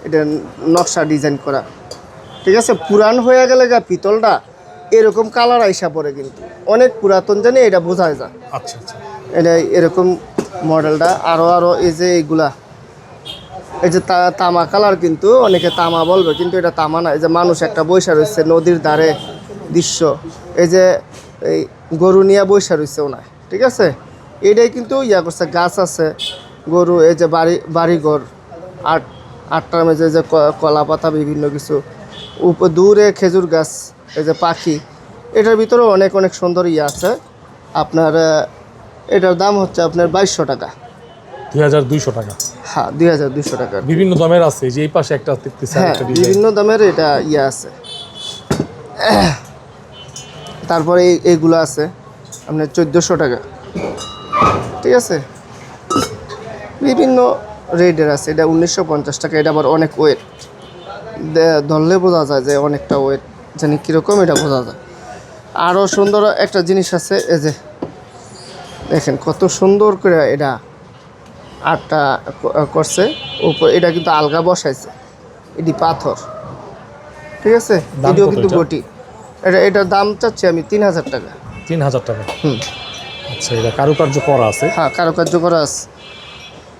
এটা নকশা ডিজাইন করা, ঠিক আছে। পুরান হয়ে গেলে গা পিতলটা এরকম কালার আইসা পড়ে, কিন্তু অনেক পুরাতন জানি এটা বোঝা যায়। আচ্ছা আচ্ছা, এটা এরকম মডেলটা আরও এই যে এইগুলা, এই যে তামা কালার, কিন্তু অনেকে তামা বলবে, কিন্তু এটা তামা না। এই যে মানুষ একটা বৈশা রয়েছে নদীর ধারে দৃশ্য, এই যে এই গরু নিয়ে বৈশা রয়েছে ওনায়, ঠিক আছে। এটাই কিন্তু ইয়া করছে, গাছ আছে, গরু, এই যে বাড়িঘর, আটটার মেঝে যে কলা পাতা বিভিন্ন কিছু, দূরে খেজুর গাছ, এই যে পাখি, এটার ভিতরেও অনেক অনেক সুন্দর ইয়ে আছে। আপনার এটার দাম হচ্ছে আপনার 2200 টাকা। 2200 টাকা? হ্যাঁ, 2200 টাকা। বিভিন্ন দামের আছে, যে এই পাশে একটা দেখতেছি, হ্যাঁ, বিভিন্ন দামের এটা ইয়ে আছে। তারপরে এইগুলো আছে আপনার 1400 টাকা, ঠিক আছে। বিভিন্ন রেটের আছে। এটা 1950 টাকা। এটা আবার অনেক ওয়েট, ধরলে বোঝা যায় যে অনেকটা ওয়েট, জানি কীরকম এটা বোঝা যায়। আরও সুন্দর একটা জিনিস আছে, এই যে দেখেন কত সুন্দর করে এটা আটটা করছে উপর। এটা কিন্তু আলগা বসাইছে, এটি পাথর, ঠিক আছে। এটিও কিন্তু বটি। এটার দাম চাচ্ছি আমি 3000 টাকা। 3000 টাকা? আচ্ছা, এটা কারুকার্য করা আছে? হ্যাঁ, কারুকার্য করা আছে।